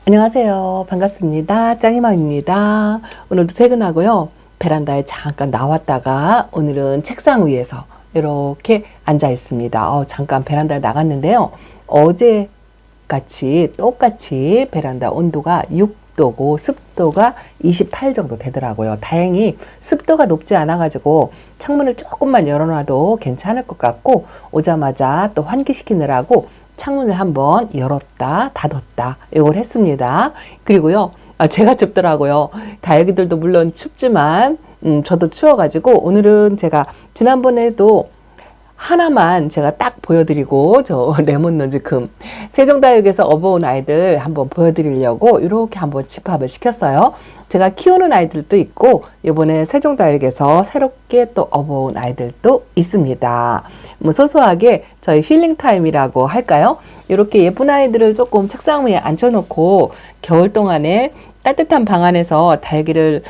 안녕하세요. 반갑습니다. 짱이맘입니다. 오늘도 퇴근하고요. 베란다에 잠깐 나왔다가 오늘은 책상 위에서 이렇게 앉아 있습니다. 잠깐 베란다에 나갔는데요. 어제 같이 똑같이 베란다 온도가 6도고 습도가 28 정도 되더라고요. 다행히 습도가 높지 않아 가지고 창문을 조금만 열어놔도 괜찮을 것 같고, 오자마자 또 환기시키느라고 창문을 한번 열었다 닫았다 이걸 했습니다. 그리고요, 제가 춥더라고요. 다육이들도 물론 춥지만 저도 추워가지고 오늘은 제가 지난번에도 하나만 제가 딱 보여드리고, 저 레몬너즈 금 세종다육에서 업어온 아이들 한번 보여드리려고 이렇게 한번 집합을 시켰어요. 제가 키우는 아이들도 있고 이번에 세종다육에서 새롭게 또 업어온 아이들도 있습니다. 뭐 소소하게 저희 힐링 타임이라고 할까요? 이렇게 예쁜 아이들을 조금 책상 위에 앉혀놓고 겨울 동안에 따뜻한 방 안에서 다육이를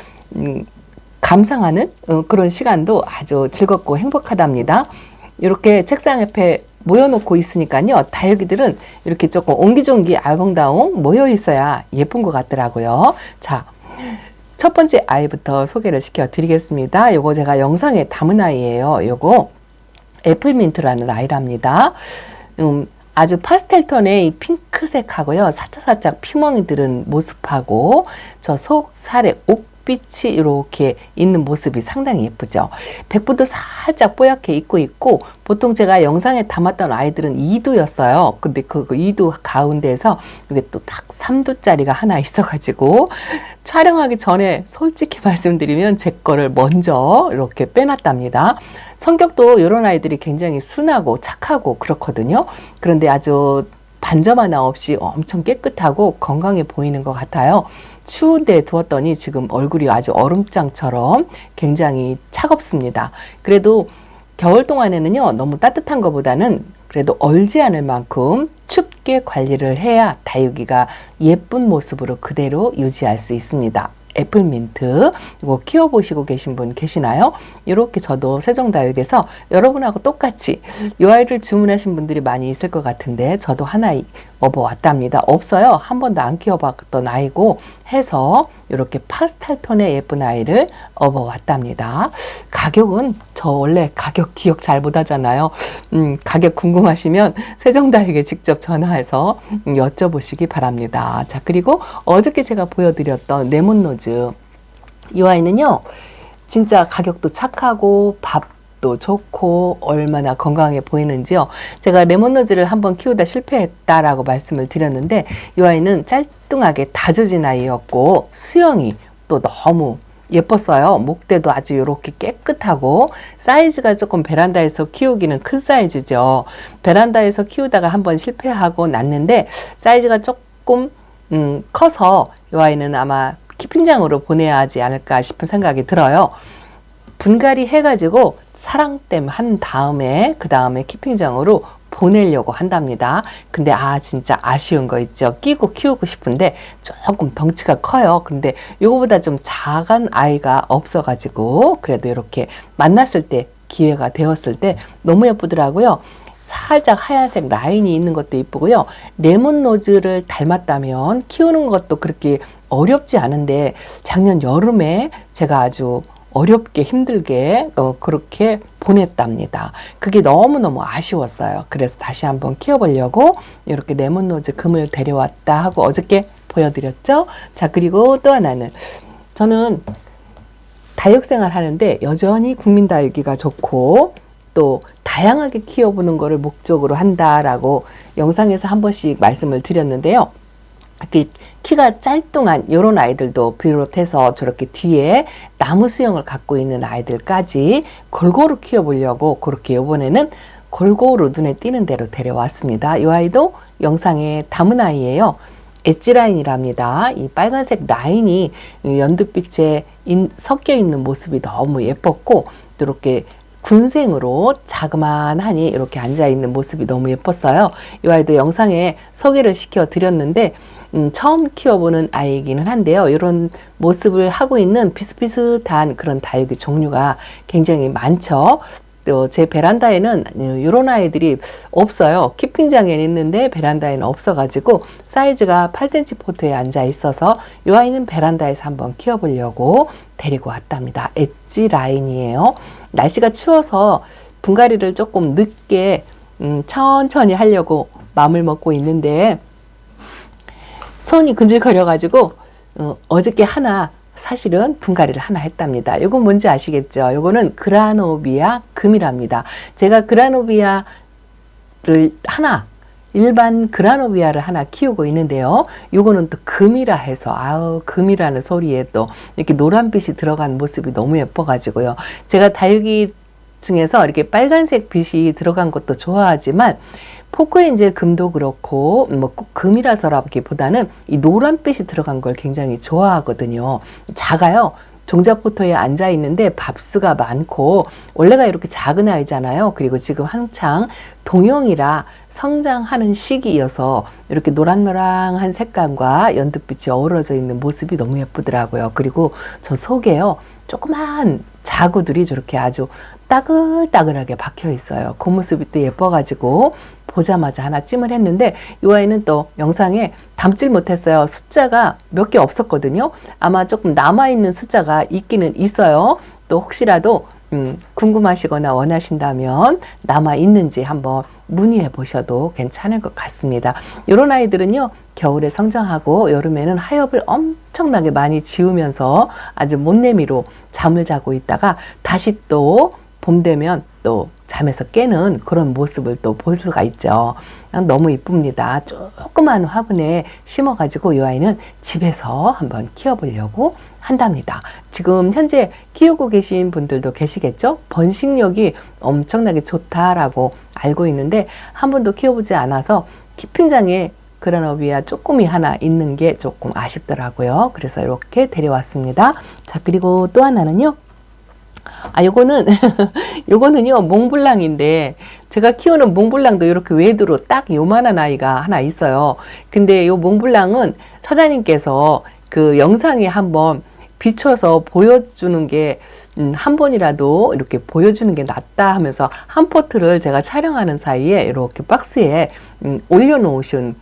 감상하는 그런 시간도 아주 즐겁고 행복하답니다. 이렇게 책상 옆에 모여놓고 있으니까요, 다육이들은 이렇게 조금 옹기종기 알콩달콩 모여 있어야 예쁜 것 같더라고요. 자, 첫 번째 아이부터 소개를 시켜 드리겠습니다. 요거 제가 영상에 담은 아이예요. 요거 애플민트라는 아이랍니다. 아주 파스텔 톤의 이 핑크색하고요, 살짝살짝 피멍이 들은 모습하고 저 속살에 옥빛이 이렇게 있는 모습이 상당히 예쁘죠. 백부도 살짝 뽀얗게 입고 있고, 보통 제가 영상에 담았던 아이들은 2두였어요. 근데 그 2두 가운데에서 이게 또 딱 3두짜리가 하나 있어가지고 촬영하기 전에 솔직히 말씀드리면 제 거를 먼저 이렇게 빼놨답니다. 성격도 이런 아이들이 굉장히 순하고 착하고 그렇거든요. 그런데 아주 반점 하나 없이 엄청 깨끗하고 건강해 보이는 것 같아요. 추운 데 두었더니 지금 얼굴이 아주 얼음장처럼 굉장히 차갑습니다. 그래도 겨울 동안에는요, 너무 따뜻한 것보다는 그래도 얼지 않을 만큼 춥게 관리를 해야 다육이가 예쁜 모습으로 그대로 유지할 수 있습니다. 애플민트, 이거 키워보시고 계신 분 계시나요? 이렇게 저도 세종다육에서 여러분하고 똑같이 이 아이를 주문하신 분들이 많이 있을 것 같은데, 저도 하나 업어왔답니다. 없어요. 한 번도 안 키워봤던 아이고 해서 이렇게 파스텔 톤의 예쁜 아이를 업어왔답니다. 가격은 저 원래 가격 기억 잘 못하잖아요. 가격 궁금하시면 세종다육에 직접 전화해서 여쭤보시기 바랍니다. 자, 그리고 어저께 제가 보여드렸던 레몬로즈, 이 아이는요, 진짜 가격도 착하고 밥도 좋고 얼마나 건강해 보이는지요. 제가 레몬로즈를 한번 키우다 실패했다라고 말씀을 드렸는데, 이 아이는 짤뚱하게 다져진 아이였고 수영이 또 너무 예뻤어요. 목대도 아주 이렇게 깨끗하고, 사이즈가 조금 베란다에서 키우기는 큰 사이즈죠. 베란다에서 키우다가 한번 실패하고 났는데 사이즈가 조금 커서 이 아이는 아마 키핑장으로 보내야 하지 않을까 싶은 생각이 들어요. 분갈이 해가지고 사랑댐 한 다음에 그 다음에 키핑장으로 보내려고 한답니다. 근데 진짜 아쉬운 거 있죠. 끼고 키우고 싶은데 조금 덩치가 커요. 근데 이거보다 좀 작은 아이가 없어가지고 그래도 이렇게 만났을 때, 기회가 되었을 때 너무 예쁘더라고요. 살짝 하얀색 라인이 있는 것도 이쁘고요. 레몬로즈를 닮았다면 키우는 것도 그렇게 어렵지 않은데, 작년 여름에 제가 아주 어렵게 힘들게 그렇게 보냈답니다. 그게 너무너무 아쉬웠어요. 그래서 다시 한번 키워보려고 이렇게 레몬로즈 금을 데려왔다 하고 어저께 보여드렸죠. 자, 그리고 또 하나는, 저는 다육생활 하는데 여전히 국민다육이가 좋고 또 다양하게 키워보는 거를 목적으로 한다라고 영상에서 한 번씩 말씀을 드렸는데요. 키가 짤뚱한 이런 아이들도 비롯해서 저렇게 뒤에 나무 수영을 갖고 있는 아이들까지 골고루 키워보려고 그렇게 이번에는 골고루 눈에 띄는 대로 데려왔습니다. 이 아이도 영상에 담은 아이예요. 엣지라인이랍니다. 이 빨간색 라인이 연두빛에 섞여 있는 모습이 너무 예뻤고, 또 이렇게 군생으로 자그만하니 이렇게 앉아있는 모습이 너무 예뻤어요. 이 아이도 영상에 소개를 시켜 드렸는데 처음 키워보는 아이이기는 한데요. 이런 모습을 하고 있는 비슷비슷한 그런 다육이 종류가 굉장히 많죠. 또 제 베란다에는 이런 아이들이 없어요. 키핑장에는 있는데 베란다에는 없어가지고 사이즈가 8cm 포트에 앉아 있어서 이 아이는 베란다에서 한번 키워보려고 데리고 왔답니다. 엣지 라인이에요. 날씨가 추워서 분갈이를 조금 늦게 천천히 하려고 마음을 먹고 있는데 손이 근질거려가지고 어저께 하나 사실은 분갈이를 하나 했답니다. 이건 뭔지 아시겠죠? 이거는 그라노비아 금이랍니다. 제가 그라노비아를 일반 그라노비아를 하나 키우고 있는데요. 요거는 또 금이라 해서 아우 금이라는 소리에 또 이렇게 노란빛이 들어간 모습이 너무 예뻐가지고요. 제가 다육이 중에서 이렇게 빨간색 빛이 들어간 것도 좋아하지만 포크엔젤 금도 그렇고 뭐 꼭 금이라서라기보다는 이 노란빛이 들어간 걸 굉장히 좋아하거든요. 작아요. 종자포터에 앉아 있는데 밥수가 많고 원래가 이렇게 작은 아이잖아요. 그리고 지금 한창 동형이라 성장하는 시기여서 이렇게 노랑노랑한 색감과 연두빛이 어우러져 있는 모습이 너무 예쁘더라고요. 그리고 저 속에요. 조그만 자구들이 저렇게 아주 따글따글하게 박혀 있어요. 그 모습이 또 예뻐가지고 보자마자 하나 찜을 했는데 이 아이는 또 영상에 담질 못했어요. 숫자가 몇 개 없었거든요. 아마 조금 남아있는 숫자가 있기는 있어요. 또 혹시라도 궁금하시거나 원하신다면 남아있는지 한번 문의해 보셔도 괜찮을 것 같습니다. 이런 아이들은요 겨울에 성장하고 여름에는 하엽을 엄청나게 많이 지우면서 아주 못내미로 잠을 자고 있다가 다시 또 봄 되면 또 잠에서 깨는 그런 모습을 또 볼 수가 있죠. 너무 이쁩니다. 조그만 화분에 심어가지고 이 아이는 집에서 한번 키워보려고 한답니다. 지금 현재 키우고 계신 분들도 계시겠죠? 번식력이 엄청나게 좋다라고 알고 있는데 한 번도 키워보지 않아서 키핑장에 그라노비아 쪼꼬미 하나 있는 게 조금 아쉽더라고요. 그래서 이렇게 데려왔습니다. 자, 그리고 또 하나는요. 요거는요, 몽블랑인데, 제가 키우는 몽블랑도 이렇게 외두로 딱 요만한 아이가 하나 있어요. 근데 요 몽블랑은 사장님께서 그 영상에 한번 비춰서 보여주는 게, 한 번이라도 이렇게 보여주는 게 낫다 하면서 한 포트를 제가 촬영하는 사이에 이렇게 박스에 올려놓으신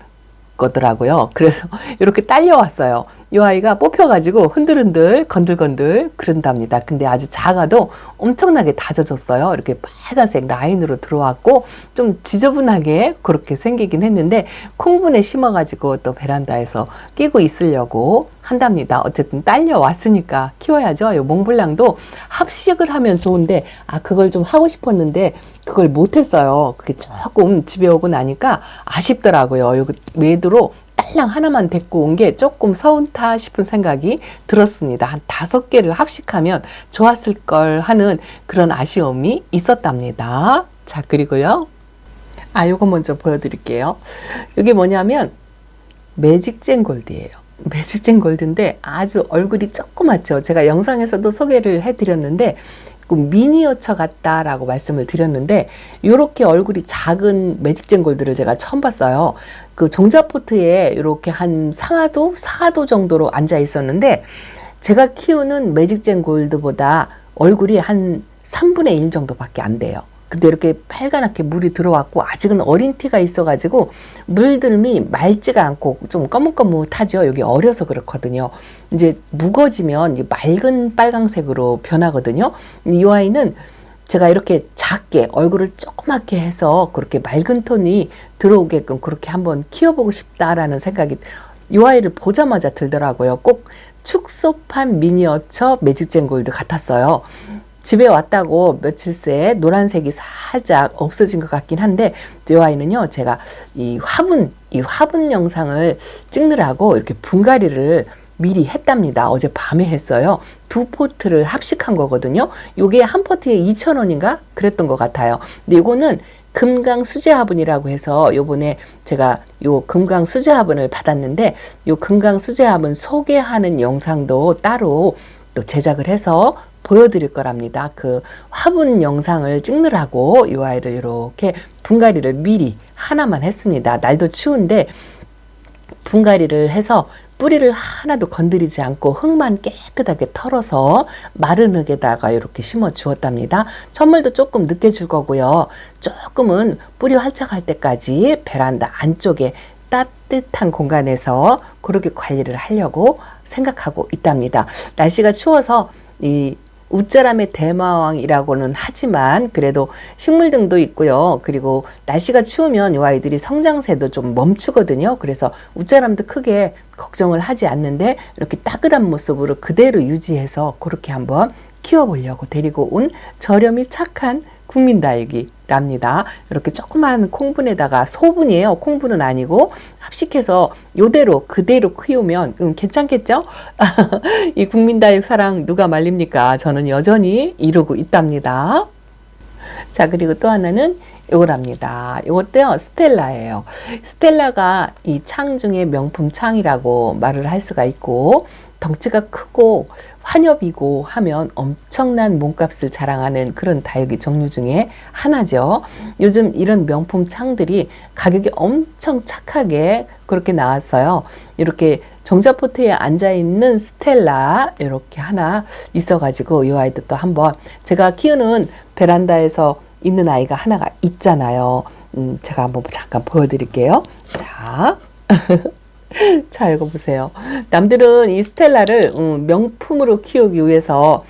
거더라고요. 그래서 이렇게 딸려왔어요. 이 아이가 뽑혀가지고 흔들흔들 건들건들 그런답니다. 근데 아주 작아도 엄청나게 다져졌어요. 이렇게 빨간색 라인으로 들어왔고 좀 지저분하게 그렇게 생기긴 했는데 콩분에 심어가지고 또 베란다에서 끼고 있으려고 한답니다. 어쨌든 딸려왔으니까 키워야죠. 이 몽블랑도 합식을 하면 좋은데 그걸 좀 하고 싶었는데 그걸 못했어요. 그게 조금 집에 오고 나니까 아쉽더라고요. 여기 외두로 딸랑 하나만 데리고 온 게 조금 서운타 싶은 생각이 들었습니다. 한 5개를 합식하면 좋았을 걸 하는 그런 아쉬움이 있었답니다. 자, 그리고요. 요거 먼저 보여드릴게요. 이게 뭐냐면 매직젠 골드예요. 매직젠 골드인데 아주 얼굴이 조그맣죠. 제가 영상에서도 소개를 해드렸는데 미니어처 같다라고 말씀을 드렸는데 이렇게 얼굴이 작은 매직젠 골드를 제가 처음 봤어요. 그 종자포트에 이렇게 한 상하도 4도 정도로 앉아 있었는데 제가 키우는 매직젠 골드보다 얼굴이 한 3분의 1 정도밖에 안 돼요. 근데 이렇게 빨간하게 물이 들어왔고 아직은 어린 티가 있어가지고 물들미 맑지가 않고 좀 거뭇거뭇하죠. 여기 어려서 그렇거든요. 이제 묵어지면 맑은 빨강색으로 변하거든요. 이 아이는 제가 이렇게 작게 얼굴을 조그맣게 해서 그렇게 맑은 톤이 들어오게끔 그렇게 한번 키워보고 싶다라는 생각이 이 아이를 보자마자 들더라고요. 꼭 축소판 미니어처 매직젠 골드 같았어요. 집에 왔다고 며칠 새 노란색이 살짝 없어진 것 같긴 한데 이 아이는요 제가 이 화분 영상을 찍느라고 이렇게 분갈이를 미리 했답니다. 어제 밤에 했어요. 2포트를 합식한 거거든요. 요게 한 포트에 2,000원인가 그랬던 것 같아요. 근데 이거는 금강 수제 화분이라고 해서 요번에 제가 요 금강 수제 화분을 받았는데 요 금강 수제 화분 소개하는 영상도 따로 또 제작을 해서 보여드릴 거랍니다. 그 화분 영상을 찍느라고 이 아이를 이렇게 분갈이를 미리 하나만 했습니다. 날도 추운데 분갈이를 해서 뿌리를 하나도 건드리지 않고 흙만 깨끗하게 털어서 마른 흙에다가 이렇게 심어 주었답니다. 천물도 조금 늦게 줄 거고요. 조금은 뿌리 활착할 때까지 베란다 안쪽에 따뜻한 공간에서 그렇게 관리를 하려고 생각하고 있답니다. 날씨가 추워서 이 웃자람의 대마왕이라고는 하지만 그래도 식물등도 있고요. 그리고 날씨가 추우면 이 아이들이 성장세도 좀 멈추거든요. 그래서 웃자람도 크게 걱정을 하지 않는데 이렇게 따글한 모습으로 그대로 유지해서 그렇게 한번 키워보려고 데리고 온 저렴이 착한 국민다육이랍니다. 이렇게 조그만 콩분에다가 소분이에요. 콩분은 아니고 합식해서 요대로 그대로 키우면 괜찮겠죠? 이 국민다육 사랑 누가 말립니까? 저는 여전히 이루고 있답니다. 자, 그리고 또 하나는 요거랍니다. 요것도요, 스텔라예요. 스텔라가 이 창 중에 명품 창이라고 말을 할 수가 있고, 덩치가 크고 환엽이고 하면 엄청난 몸값을 자랑하는 그런 다육이 종류 중에 하나죠. 요즘 이런 명품 창들이 가격이 엄청 착하게 그렇게 나왔어요. 이렇게 종자포트에 앉아있는 스텔라 이렇게 하나 있어가지고 이 아이도 또 한번 제가 키우는 베란다에서 있는 아이가 하나가 있잖아요. 제가 한번 잠깐 보여드릴게요. 자. 자, 이거 보세요. 남들은 이 스텔라를 명품으로 키우기 위해서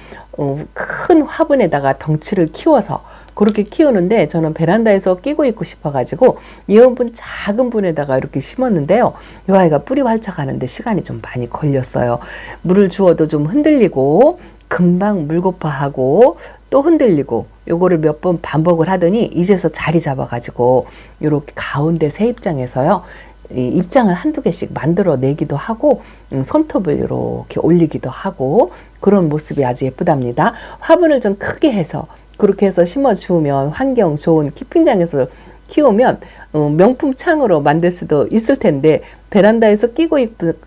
큰 화분에다가 덩치를 키워서 그렇게 키우는데 저는 베란다에서 끼고 있고 싶어가지고 이온분 작은 분에다가 이렇게 심었는데요. 이 아이가 뿌리 활착하는데 시간이 좀 많이 걸렸어요. 물을 주어도 좀 흔들리고 금방 물고파하고 또 흔들리고 요거를 몇 번 반복을 하더니 이제서 자리 잡아가지고 이렇게 가운데 새 입장에서요. 이 입장을 한두 개씩 만들어 내기도 하고 손톱을 이렇게 올리기도 하고 그런 모습이 아주 예쁘답니다. 화분을 좀 크게 해서 그렇게 해서 심어 주면 환경 좋은 키핑장에서 키우면 명품 창으로 만들 수도 있을 텐데 베란다에서 끼고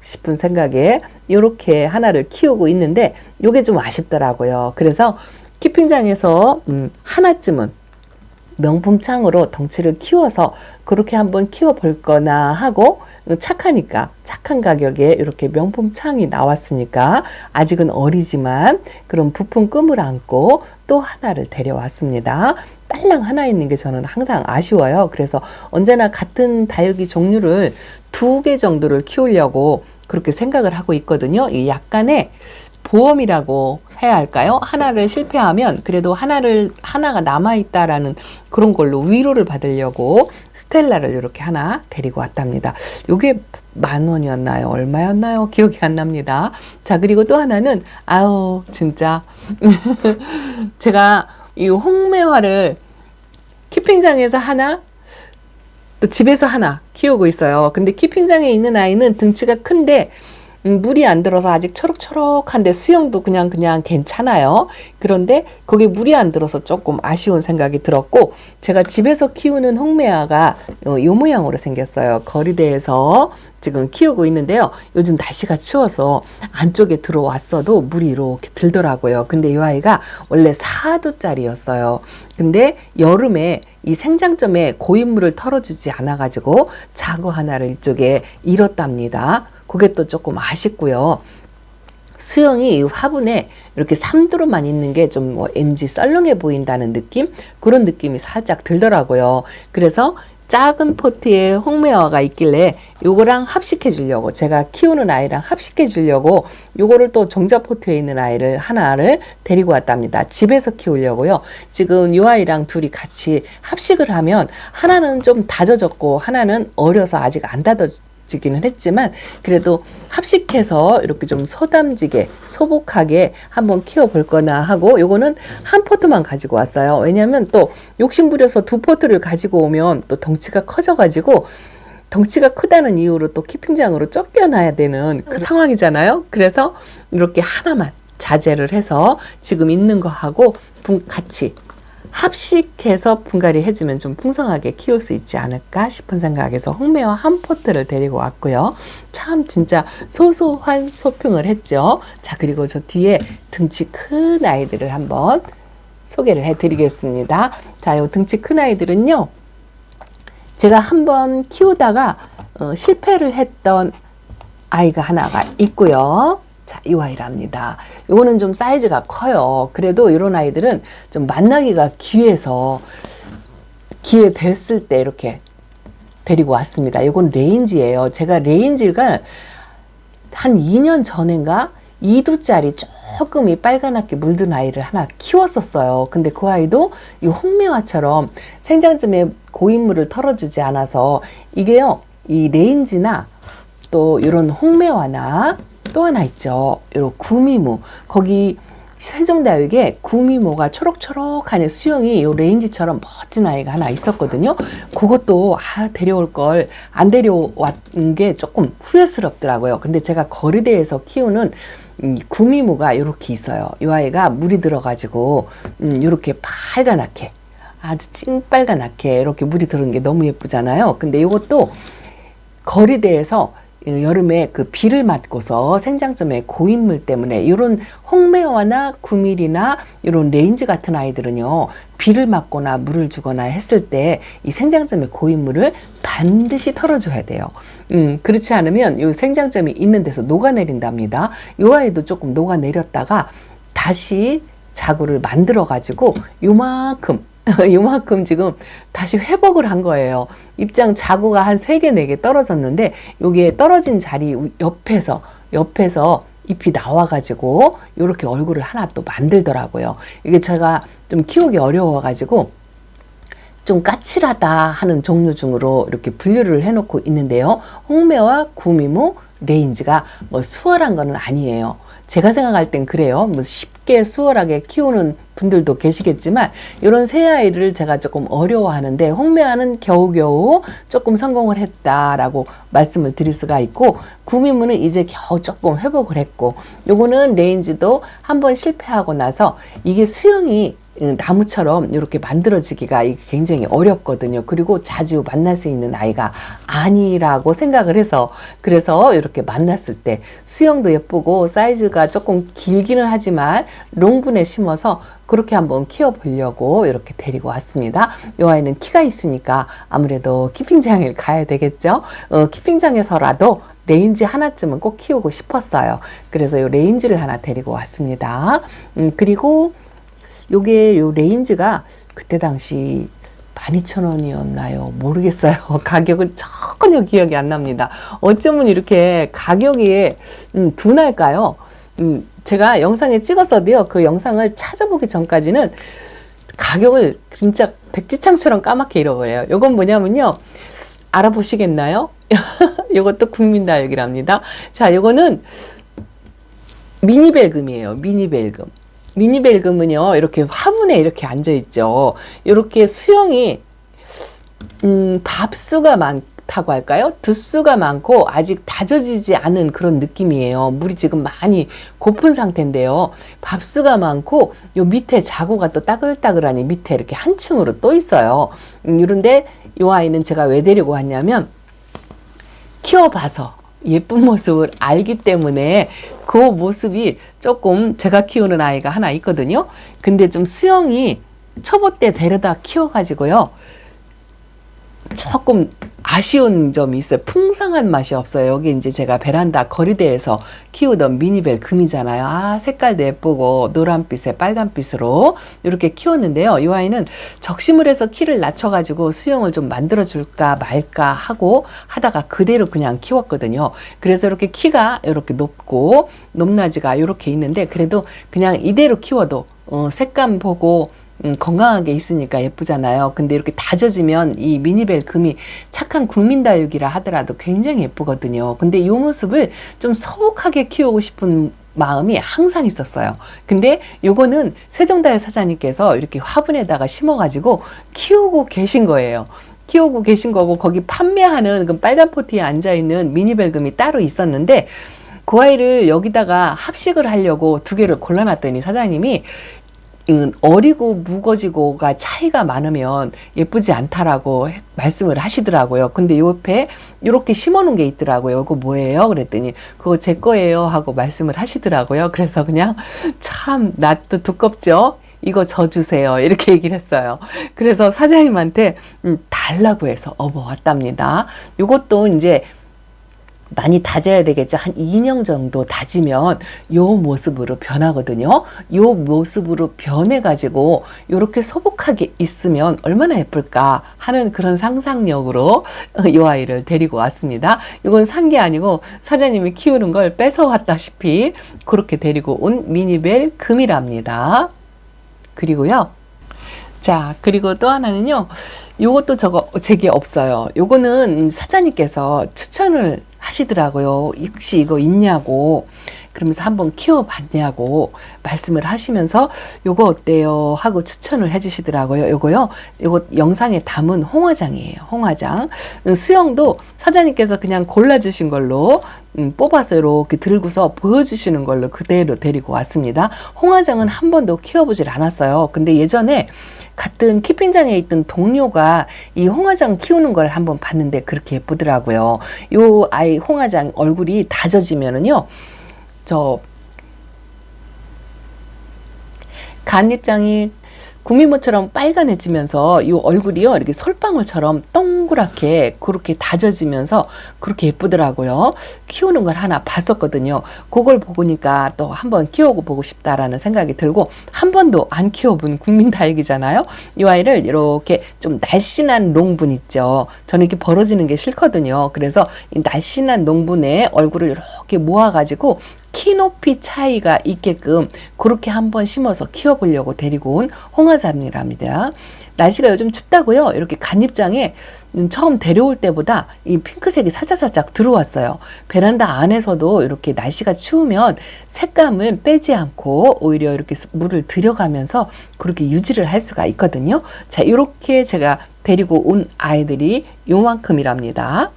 싶은 생각에 이렇게 하나를 키우고 있는데 이게 좀 아쉽더라고요. 그래서 키핑장에서 하나쯤은 명품 창으로 덩치를 키워서 그렇게 한번 키워볼 거나 하고 착하니까 착한 가격에 이렇게 명품 창이 나왔으니까 아직은 어리지만 그런 부푼 꿈을 안고 또 하나를 데려왔습니다. 딸랑 하나 있는 게 저는 항상 아쉬워요. 그래서 언제나 같은 다육이 종류를 2개 정도를 키우려고 그렇게 생각을 하고 있거든요. 이 약간의 보험이라고 해야 할까요? 하나를 실패하면 그래도 하나가 남아있다라는 그런 걸로 위로를 받으려고 스텔라를 이렇게 하나 데리고 왔답니다. 요게 10,000원이었나요? 얼마였나요? 기억이 안 납니다. 자, 그리고 또 하나는 아우 진짜 제가 이 홍매화를 키핑장에서 하나 또 집에서 하나 키우고 있어요. 근데 키핑장에 있는 아이는 등치가 큰데 물이 안 들어서 아직 초록초록한데 수영도 그냥 괜찮아요. 그런데 거기 물이 안 들어서 조금 아쉬운 생각이 들었고 제가 집에서 키우는 홍매화가 요 모양으로 생겼어요. 거리대에서 지금 키우고 있는데요. 요즘 날씨가 추워서 안쪽에 들어왔어도 물이 이렇게 들더라고요. 근데 이 아이가 원래 4도짜리였어요. 근데 여름에 이 생장점에 고인물을 털어주지 않아가지고 자구 하나를 이쪽에 잃었답니다. 그게 또 조금 아쉽고요. 수영이 이 화분에 이렇게 3도로만 있는 게 좀 왠지 썰렁해 보인다는 느낌? 그런 느낌이 살짝 들더라고요. 그래서 작은 포트에 홍매화가 있길래 요거랑 합식해 주려고 제가 키우는 아이랑 합식해 주려고 요거를 또 종자 포트에 있는 아이를 하나를 데리고 왔답니다. 집에서 키우려고요. 지금 요 아이랑 둘이 같이 합식을 하면 하나는 좀 다져졌고 하나는 어려서 아직 안 다져지기는 했지만 그래도 합식해서 이렇게 좀 소담지게 소복하게 한번 키워볼 거나 하고 요거는 한 포트만 가지고 왔어요. 왜냐면 또 욕심부려서 2포트를 가지고 오면 또 덩치가 커져가지고 덩치가 크다는 이유로 또 키핑장으로 쫓겨나야 되는 그 상황이잖아요. 그래서 이렇게 하나만 자제를 해서 지금 있는 거하고 같이 합식해서 분갈이 해주면 좀 풍성하게 키울 수 있지 않을까 싶은 생각에서 홍매화 한 포트를 데리고 왔고요. 참 진짜 소소한 소풍을 했죠. 자, 그리고 저 뒤에 등치 큰 아이들을 한번 소개를 해드리겠습니다. 자, 요 등치 큰 아이들은요. 제가 한번 키우다가 실패를 했던 아이가 하나가 있고요. 자, 이 아이랍니다. 요거는 좀 사이즈가 커요. 그래도 이런 아이들은 좀 만나기가 기회 됐을 때 이렇게 데리고 왔습니다. 이건 레인지예요. 제가 레인지가 한 2년 전인가 2두짜리 조금 이 빨간하게 물든 아이를 하나 키웠었어요. 근데 그 아이도 이 홍매화처럼 생장점에 고인물을 털어주지 않아서 이게요, 이 레인지나 또 이런 홍매화나 또 하나 있죠. 이런 구미모. 거기 세종대학에 구미모가 초록초록한 수영이 요 레인지처럼 멋진 아이가 하나 있었거든요. 그것도 데려올 걸 안 데려왔는 게 조금 후회스럽더라고요. 근데 제가 거리대에서 키우는 구미모가 이렇게 있어요. 이 아이가 물이 들어가지고 이렇게 빨간하게 아주 찐빨간하게 이렇게 물이 들은 게 너무 예쁘잖아요. 근데 이것도 거리대에서 여름에 그 비를 맞고서 생장점에 고인물 때문에 이런 홍매화나 구밀이나 이런 레인지 같은 아이들은요, 비를 맞거나 물을 주거나 했을 때 이 생장점의 고인물을 반드시 털어줘야 돼요. 그렇지 않으면 이 생장점이 있는 데서 녹아내린답니다. 이 아이도 조금 녹아내렸다가 다시 자구를 만들어 가지고 요만큼 지금 다시 회복을 한 거예요. 입장 자구가 한 3개, 4개 떨어졌는데 여기에 떨어진 자리 옆에서 잎이 나와가지고 이렇게 얼굴을 하나 또 만들더라고요. 이게 제가 좀 키우기 어려워가지고 좀 까칠하다 하는 종류 중으로 이렇게 분류를 해놓고 있는데요. 홍매와 구미모, 레인지가 뭐 수월한 거는 아니에요. 제가 생각할 땐 그래요. 뭐 쉽게 수월하게 키우는 분들도 계시겠지만 이런 새 아이를 제가 조금 어려워하는데 홍매화는 겨우겨우 조금 성공을 했다라고 말씀을 드릴 수가 있고, 구미모는 이제 겨우 조금 회복을 했고, 요거는 레인지도 한번 실패하고 나서 이게 수영이 나무처럼 이렇게 만들어지기가 굉장히 어렵거든요. 그리고 자주 만날 수 있는 아이가 아니라고 생각을 해서, 그래서 이렇게 만났을 때 수영도 예쁘고 사이즈가 조금 길기는 하지만 롱분에 심어서 그렇게 한번 키워보려고 이렇게 데리고 왔습니다. 이 아이는 키가 있으니까 아무래도 키핑장에 가야 되겠죠. 키핑장에서라도 레인지 하나쯤은 꼭 키우고 싶었어요. 그래서 이 레인지를 하나 데리고 왔습니다. 그리고 요게 요 레인지가 그때 당시 12,000원이었나요? 모르겠어요. 가격은 전혀 기억이 안 납니다. 어쩌면 이렇게 가격이 둔할까요? 제가 영상에 찍었어도요, 그 영상을 찾아보기 전까지는 가격을 진짜 백지창처럼 까맣게 잃어버려요. 요건 뭐냐면요, 알아보시겠나요? 요것도 국민다육이랍니다. 자, 요거는 미니벨금이에요. 미니벨금. 미니벨금은요, 이렇게 화분에 이렇게 앉아있죠. 이렇게 수영이, 밥수가 많다고 할까요? 두수가 많고, 아직 다져지지 않은 그런 느낌이에요. 물이 지금 많이 고픈 상태인데요. 밥수가 많고, 요 밑에 자구가 또 따글따글하니 밑에 이렇게 한 층으로 또 있어요. 이런데 요 아이는 제가 왜 데리고 왔냐면, 키워봐서 예쁜 모습을 알기 때문에 그 모습이 조금, 제가 키우는 아이가 하나 있거든요. 근데 좀 수영이 초보 때 데려다 키워가지고요, 조금 아쉬운 점이 있어요. 풍성한 맛이 없어요. 여기 이제 제가 베란다 거리대에서 키우던 미니벨 금이잖아요. 색깔도 예쁘고 노란빛에 빨간빛으로 이렇게 키웠는데요. 이 아이는 적시물에서 키를 낮춰가지고 수영을 좀 만들어줄까 말까 하고 하다가 그대로 그냥 키웠거든요. 그래서 이렇게 키가 이렇게 높고 높낮이가 이렇게 있는데, 그래도 그냥 이대로 키워도 색감 보고 건강하게 있으니까 예쁘잖아요. 근데 이렇게 다져지면 이 미니벨 금이 착한 국민다육이라 하더라도 굉장히 예쁘거든요. 근데 이 모습을 좀 소복하게 키우고 싶은 마음이 항상 있었어요. 근데 요거는 세종다육 사장님께서 이렇게 화분에다가 심어가지고 키우고 계신 거예요. 키우고 계신 거고, 거기 판매하는 그 빨간 포트에 앉아있는 미니벨금이 따로 있었는데, 그 아이를 여기다가 합식을 하려고 2개를 골라놨더니 사장님이 어리고 무거지고가 차이가 많으면 예쁘지 않다라고 말씀을 하시더라고요. 근데 옆에 이렇게 심어놓은 게 있더라고요. 이거 뭐예요? 그랬더니 그거 제 거예요 하고 말씀을 하시더라고요. 그래서 그냥 참 낯도 두껍죠? 이거 저 주세요. 이렇게 얘기를 했어요. 그래서 사장님한테 달라고 해서 업어왔답니다. 이것도 이제 많이 다져야 되겠죠. 한 2년 정도 다지면 요 모습으로 변하거든요. 요 모습으로 변해가지고 요렇게 소복하게 있으면 얼마나 예쁠까 하는 그런 상상력으로 요 아이를 데리고 왔습니다. 이건 산 게 아니고 사장님이 키우는 걸 뺏어왔다시피 그렇게 데리고 온 미니벨 금이랍니다. 그리고요. 자, 그리고 또 하나는요. 요것도 제게 없어요. 요거는 사장님께서 추천을 하시더라고요. 혹시 이거 있냐고. 그러면서 한번 키워봤냐고 말씀을 하시면서 요거 어때요? 하고 추천을 해주시더라고요. 요거요. 요거 영상에 담은 홍화장이에요. 홍화장. 수영도 사장님께서 그냥 골라주신 걸로 뽑아서 이렇게 들고서 보여주시는 걸로 그대로 데리고 왔습니다. 홍화장은 한 번도 키워보질 않았어요. 근데 예전에 같은 키핑장에 있던 동료가 이 홍화장 키우는 걸 한번 봤는데 그렇게 예쁘더라고요. 요 아이 홍화장 얼굴이 다져지면은요, 간입장이 구미모처럼 빨간해지면서 이 얼굴이요 이렇게 솔방울처럼 동그랗게 그렇게 다져지면서 그렇게 예쁘더라고요. 키우는 걸 하나 봤었거든요. 그걸 보니까 또 한번 키워보고 보고 싶다라는 생각이 들고 한 번도 안 키워본 국민다육이잖아요. 이 아이를 이렇게 좀 날씬한 농분 있죠. 저는 이렇게 벌어지는 게 싫거든요. 그래서 이 날씬한 농분에 얼굴을 이렇게 모아가지고 키 높이 차이가 있게끔 그렇게 한번 심어서 키워보려고 데리고 온 홍화잡이랍니다. 날씨가 요즘 춥다고요. 이렇게 간입장에 처음 데려올 때보다 이 핑크색이 살짝살짝 들어왔어요. 베란다 안에서도 이렇게 날씨가 추우면 색감을 빼지 않고 오히려 이렇게 물을 들여가면서 그렇게 유지를 할 수가 있거든요. 자, 이렇게 제가 데리고 온 아이들이 요만큼이랍니다.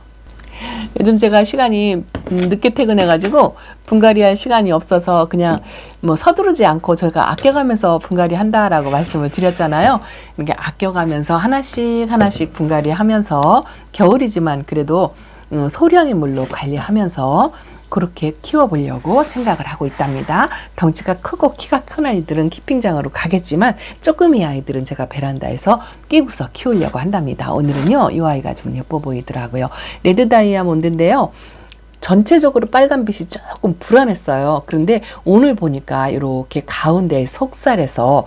요즘 제가 시간이 늦게 퇴근해가지고 분갈이 할 시간이 없어서 그냥 뭐 서두르지 않고 저희가 아껴가면서 분갈이 한다라고 말씀을 드렸잖아요. 이렇게 아껴가면서 하나씩 분갈이 하면서 겨울이지만 그래도 소량의 물로 관리하면서 그렇게 키워보려고 생각을 하고 있답니다. 덩치가 크고 키가 큰 아이들은 키핑장으로 가겠지만 조그미 아이들은 제가 베란다에서 끼고서 키우려고 한답니다. 오늘은요, 이 아이가 좀 예뻐 보이더라고요. 레드 다이아몬드인데요. 전체적으로 빨간빛이 조금 불안했어요. 그런데 오늘 보니까 이렇게 가운데 속살에서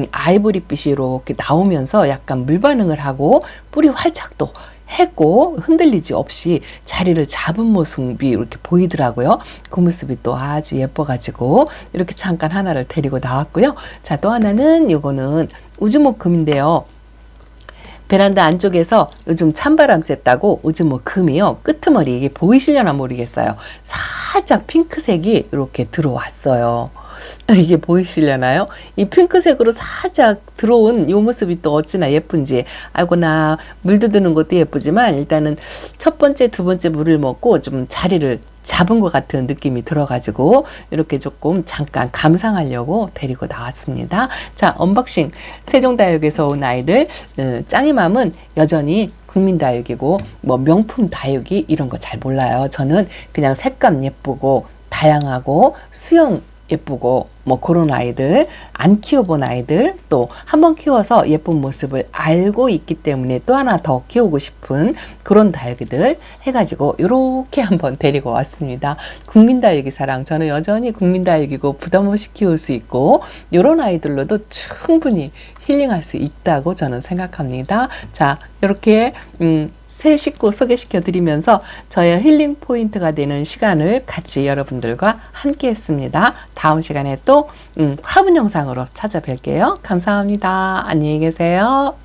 아이보리빛이 이렇게 나오면서 약간 물반응을 하고 뿌리 활착도 했고 흔들리지 없이 자리를 잡은 모습이 이렇게 보이더라고요. 그 모습이 또 아주 예뻐가지고 이렇게 잠깐 하나를 데리고 나왔고요. 자, 또 하나는 이거는 우주목금인데요. 베란다 안쪽에서 요즘 찬바람 쐈다고 우주목 금이요. 끄트머리 이게 보이시려나 모르겠어요. 살짝 핑크색이 이렇게 들어왔어요. 이게 보이시려나요? 이 핑크색으로 살짝 들어온 이 모습이 또 어찌나 예쁜지. 아이고나 물드드는 것도 예쁘지만 일단은 첫 번째, 두 번째 물을 먹고 좀 자리를 잡은 것 같은 느낌이 들어가지고 이렇게 조금 잠깐 감상하려고 데리고 나왔습니다. 자, 언박싱 세종다육에서 온 아이들. 짱이맘은 여전히 국민다육이고 뭐 명품 다육이 이런 거 잘 몰라요. 저는 그냥 색감 예쁘고 다양하고 수영 예쁘고 뭐 그런 아이들, 안 키워본 아이들, 또 한번 키워서 예쁜 모습을 알고 있기 때문에 또 하나 더 키우고 싶은 그런 다육이들 해가지고 이렇게 한번 데리고 왔습니다. 국민다육이 사랑, 저는 여전히 국민다육이고 부담 없이 키울 수 있고 이런 아이들로도 충분히 힐링할 수 있다고 저는 생각합니다. 자, 이렇게 새 식구 소개시켜 드리면서 저의 힐링 포인트가 되는 시간을 같이 여러분들과 함께 했습니다. 다음 시간에 또 화분 영상으로 찾아뵐게요. 감사합니다. 안녕히 계세요.